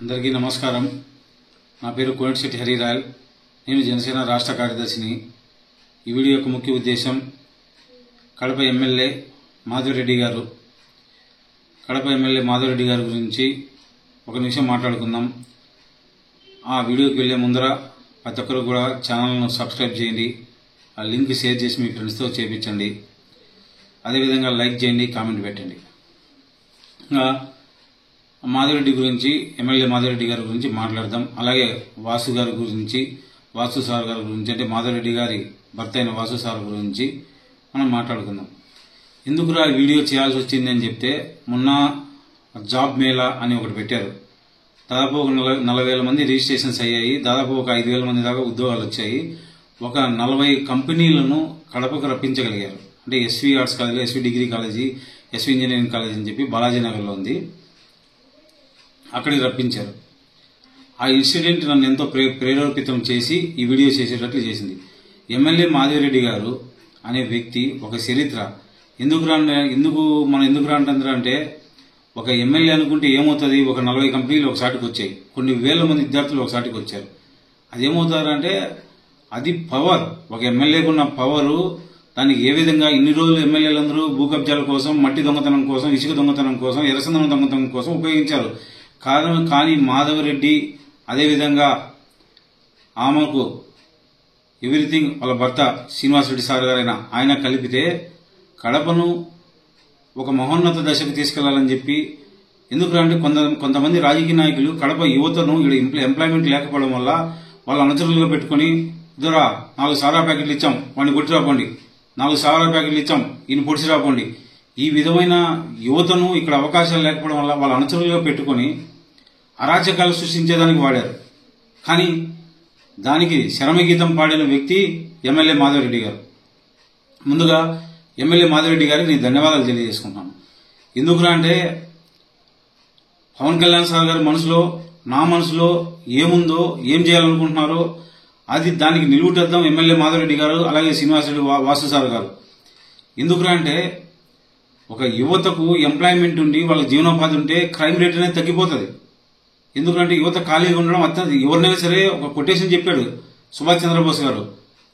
అందరికీ నమస్కారం। నా పేరు కోనేటిశెట్టి హరిరాయల్। నేను జనసేన రాష్ట్ర కార్యదర్శిని। ఈ వీడియో యొక్క ముఖ్య ఉద్దేశం కడప ఎమ్మెల్యే మాధవరెడ్డి గారు గురించి ఒక నిమిషం మాట్లాడుకుందాం। ఆ వీడియోకి వెళ్ళే ముందర ప్రతి ఒక్కరు కూడా ఛానల్ను సబ్స్క్రైబ్ చేయండి, ఆ లింక్ షేర్ చేసి మీ ఫ్రెండ్స్తో చేయించండి, అదేవిధంగా లైక్ చేయండి, కామెంట్ పెట్టండి। మాధవరెడ్డి గురించి, ఎమ్మెల్యే మాధవరెడ్డి గారి గురించి మాట్లాడదాం। అలాగే వాసు గారి గురించి, వాసు సార్ గారి గురించి, అంటే మాధవరెడ్డి గారి భర్త అయిన వాసు సార్ గురించి మనం మాట్లాడుకుందాం। ఎందుకురా వీడియో చేయాల్సి వచ్చింది అని చెప్తే, మొన్న జాబ్ మేళా అని ఒకటి పెట్టారు। దాదాపు ఒక 40,000 మంది రిజిస్ట్రేషన్స్ అయ్యాయి, దాదాపు ఒక 5,000 మంది దాకా ఉద్యోగాలు వచ్చాయి। ఒక 40 కంపెనీలను కడపకు రప్పించగలిగారు। అంటే SV arts college, SV degree college, SV engineering college అని చెప్పి బాలాజీనగర్లో ఉంది, అక్కడికి రప్పించారు। ఆ ఇన్సిడెంట్ నన్ను ఎంతో ప్రేరేపితం చేసి ఈ వీడియో చేసేటట్లు చేసింది। ఎమ్మెల్యే మాధవరెడ్డి గారు అనే వ్యక్తి ఒక చరిత్ర। ఎందుకు రాంటే ఒక ఎమ్మెల్యే అనుకుంటే ఏమవుతుంది, ఒక 40 కంపెనీలు ఒకసాటికి వచ్చాయి, కొన్ని వేల మంది విద్యార్థులు ఒకసాటికి వచ్చారు। అదేమవుతారంటే అది పవర్, ఒక ఎమ్మెల్యేకు ఉన్న పవరు। దానికి ఏ విధంగా ఇన్ని రోజులు ఎమ్మెల్యేలందరూ భూ కబ్జాల కోసం, మట్టి దొంగతనం కోసం, ఇసుక దొంగతనం కోసం, ఎర్రచందనం దొంగతనం కోసం ఉపయోగించారు। కానీ మాధవరెడ్డి అదేవిధంగా ఆమెకు ఎవ్రీథింగ్ వాళ్ళ భర్త శ్రీనివాసరెడ్డి సార్ గారైన ఆయన కలిపితే కడపను ఒక మహోన్నత దశకు తీసుకెళ్లాలని చెప్పి, ఎందుకంటే కొంతమంది రాజకీయ నాయకులు కడప యువతను ఇక్కడ ఎంప్లాయ్మెంట్ లేకపోవడం వల్ల వాళ్ళ అనుచరులుగా పెట్టుకుని, ఇద్దరా 4 సారా ప్యాకెట్లు ఇచ్చాం, వాడిని కొట్టి రాపోండి, 4 సారా ప్యాకెట్లు ఇచ్చాం, ఈయన పొడిచి రాపోండి, ఈ విధమైన యువతను ఇక్కడ అవకాశాలు లేకపోవడం వల్ల వాళ్ళ అనుచరులుగా పెట్టుకుని అరాచకాలు సృష్టించేదానికి వాడారు। కానీ దానికి శరమగీతం పాడిన వ్యక్తి ఎమ్మెల్యే మాధవరెడ్డి గారు। ముందుగా ఎమ్మెల్యే మాధవరెడ్డి గారికి నేను ధన్యవాదాలు తెలియజేసుకుంటాను। ఎందుకురా అంటే పవన్ కళ్యాణ్ సార్ గారి మనసులో, నా మనసులో ఏముందో, ఏం చేయాలనుకుంటున్నారో అది దానికి నిలువుటద్దాం ఎమ్మెల్యే మాధవరెడ్డి గారు, అలాగే శ్రీనివాసరెడ్డి వాసు సార్ గారు। ఎందుకురా అంటే ఒక యువతకు ఎంప్లాయ్మెంట్ ఉండి వాళ్ళ జీవనోపాధి ఉంటే క్రైమ్ రేట్ అనేది తగ్గిపోతుంది। ఎందుకంటే యువత ఖాళీగా ఉండడం అత్యంత, ఎవరినైనా సరే ఒక కొటేషన్ చెప్పాడు సుభాష్ చంద్రబోస్ గారు,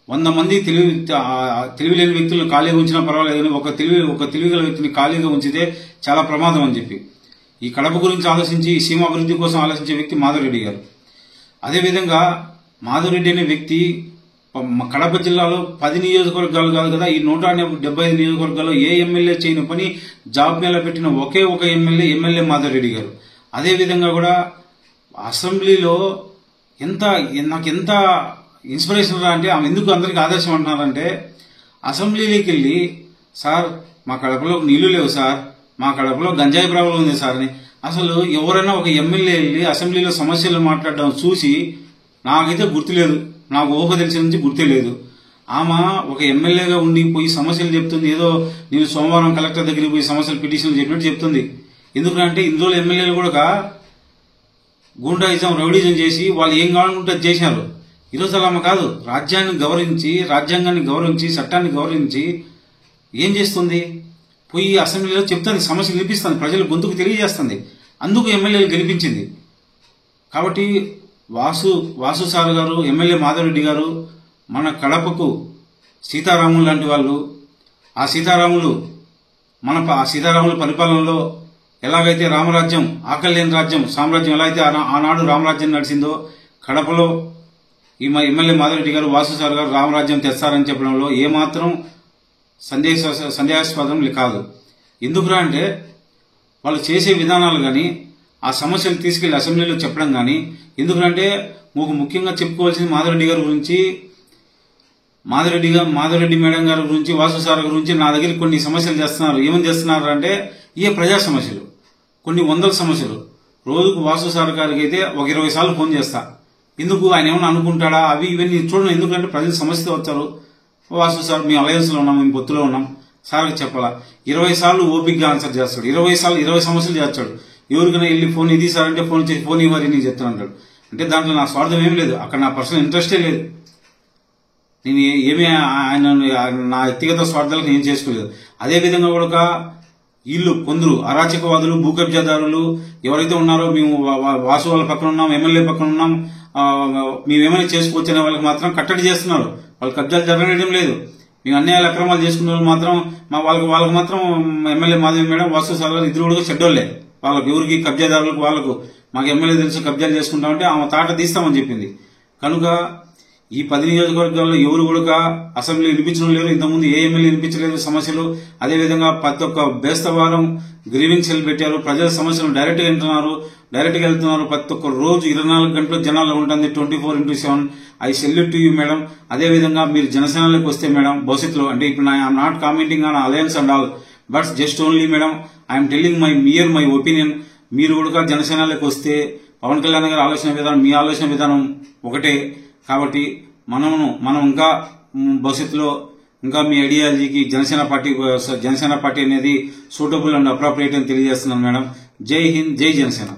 100 మంది తెలివి లేని వ్యక్తులను ఖాళీగా ఉంచినా పర్వాలేదు, కానీ ఒక తెలివిగల వ్యక్తిని ఖాళీగా ఉంచితే చాలా ప్రమాదం అని చెప్పి ఈ కడప గురించి ఆలోచించి, సీమ అభివృద్ధి కోసం ఆలోచించే వ్యక్తి మాధవరెడ్డి గారు। అదేవిధంగా మాధవరెడ్డి అనే వ్యక్తి కడప జిల్లాలో 10 నియోజకవర్గాలు కాదు కదా, ఈ 175 నియోజకవర్గాల్లో ఏ ఎమ్మెల్యే చేయని పని జాబ్ మేళా పెట్టిన ఒకే ఒక ఎమ్మెల్యే మాధవరెడ్డి గారు। అదేవిధంగా కూడా అసెంబ్లీలో నాకు ఎంత ఇన్స్పిరేషన్ అంటే, ఆమె ఎందుకు అందరికీ ఆదర్శం అంటున్నారంటే, అసెంబ్లీలోకి వెళ్ళి సార్ మా కడపలో నీళ్లు లేవు సార్, మా కడపలో గంజాయి ప్రాబ్లం ఉంది సార్ అని, అసలు ఎవరైనా ఒక ఎమ్మెల్యే వెళ్ళి అసెంబ్లీలో సమస్యలు మాట్లాడడం చూసి నాకైతే గుర్తులేదు, నాకు ఊహ తెలిసిన నుంచి గుర్తే లేదు। ఆమె ఒక ఎమ్మెల్యేగా ఉండి పోయి సమస్యలు చెప్తుంది, ఏదో నేను సోమవారం కలెక్టర్ దగ్గరికి పోయి సమస్యలు పిటిషన్లు చెప్పినట్టు చెప్తుంది। ఎందుకంటే ఇందులో ఎమ్మెల్యేలు కూడా గూండాయిజం, రౌడీజం చేసి వాళ్ళు ఏం కావాలనుకుంటే అది చేశారు। ఈరోజు అలా కాదు, రాజ్యాంగాన్ని గౌరవించి చట్టాన్ని గౌరవించి ఏం చేస్తుంది, పోయి అసెంబ్లీలో చెప్తుంది, సమస్యలు వినిపిస్తుంది, ప్రజల గొంతుకు తెలియజేస్తుంది, అందుకు ఎమ్మెల్యేలు గెలిపించింది। కాబట్టి వాసు సార్ గారు, ఎమ్మెల్యే మాధవరెడ్డి గారు మన కడపకు సీతారాములు లాంటి వాళ్ళు। ఆ సీతారాముల పరిపాలనలో ఎలాగైతే రామరాజ్యం, ఆకలి లేని రాజ్యం, సామ్రాజ్యం ఎలా అయితే ఆనాడు రామరాజ్యం నడిచిందో, కడపలో ఈ ఎమ్మెల్యే మాధవరెడ్డి గారు, వాసు సార్ గారు రామరాజ్యం తెస్తారని చెప్పడంలో ఏమాత్రం సందేహాస్పదం కాదు। ఎందుకురా అంటే వాళ్ళు చేసే విధానాలు కానీ, ఆ సమస్యలు తీసుకెళ్లి అసెంబ్లీలో చెప్పడం కానీ, ఎందుకంటే ముఖ్యంగా చెప్పుకోవాల్సింది మాధవరెడ్డి గారి గురించి, మాధవరెడ్డి మేడం గారి గురించి, వాసు సార్ గురించి నా దగ్గర కొన్ని సమస్యలు చేస్తున్నారు। ఏమని చేస్తున్నారు అంటే ప్రజా సమస్యలు, కొన్ని 100 సమస్యలు। రోజుకు వాసు సార్ గారికి అయితే ఒక 20 సార్లు ఫోన్ చేస్తా, ఎందుకు ఆయన ఏమన్నా అనుకుంటాడా, అవి ఇవన్నీ చూడండి, ఎందుకంటే ప్రజలు సమస్యతో వచ్చారు, వాసు సార్ మీ అలయన్స్ లో ఉన్నాం, మేము పొత్తులో ఉన్నాం, సార్కి చెప్పాలా, 20 సార్లు ఓపిక్గా ఆన్సర్ చేస్తాడు, 20 సమస్యలు చేస్తాడు। ఎవరికైనా వెళ్ళి ఫోన్ ఇది సార్ అంటే ఫోన్ చేసి ఫోన్ ఇవ్వాలి నీకు చెప్తానంటాడు। అంటే దాంట్లో నా స్వార్థం ఏం లేదు, అక్కడ నా పర్సనల్ ఇంట్రెస్టే లేదు, నేను ఏమీ ఆయన నా వ్యక్తిగత స్వార్థాలకు నేను చేసుకోలేదు। అదేవిధంగా కూడా వీళ్ళు కొందరు అరాచకవాదులు, భూ కబ్జాదారులు ఎవరైతే ఉన్నారో, మేము వాసు వాళ్ళ పక్కన ఉన్నాం, ఎమ్మెల్యే పక్కన ఉన్నాం, మేమేమైనా చేసుకోవచ్చనే వాళ్ళకి మాత్రం కట్టడి చేస్తున్నారు. వాళ్ళు కబ్జాలు జరగడం లేదు. మేము అన్యాయాలు అక్రమాలు చేసుకునే వాళ్ళు మాత్రం వాళ్ళకి మాత్రం MLA Madhavi madam, Vasu sir ఇద్దరు కూడా చెడ్డోళ్లే. వాళ్ళకి ఎవరికి కబ్జాదారులకు వాళ్ళకు మాకు ఎమ్మెల్యే తెలుసు కబ్జాలు చేసుకుంటామంటే ఆమె తాట తీస్తామని చెప్పింది. కనుక ఈ 10 నియోజకవర్గాల్లో ఎవరు కూడా అసెంబ్లీ వినిపించడం లేదు. ఇంతకుముందు ఏ ఎమ్మెల్యే వినిపించలేదు సమస్యలు. అదేవిధంగా ప్రతి ఒక్క బేస్తవారం గ్రీవింగ్ సెల్ పెట్టారు. ప్రజల సమస్యలు డైరెక్ట్గా వెళ్తున్నారు. ప్రతి ఒక్క రోజు 24 గంటలు జనాల్లో ఉంటుంది, 24/7. I salute to you madam. అదేవిధంగా మీరు జనసేనలోకి వస్తే మేడం భవిష్యత్తులో, అంటే ఇప్పుడు I'm not commenting on alliance and all, but just only madam I'm telling my opinion. మీరు కూడా జనసేనలోకి వస్తే పవన్ కళ్యాణ్ గారి ఆలోచన విధానం, మీ ఆలోచన విధానం ఒకటే. కాబట్టి మనం ఇంకా భవిష్యత్తులో ఇంకా మీ ఐడియాలజీకి జనసేన పార్టీ అనేది సూటబుల్ అండ్ అప్రాప్రియేట్ అని తెలియజేస్తున్నాను మేడం. జై హింద్, జై జనసేన.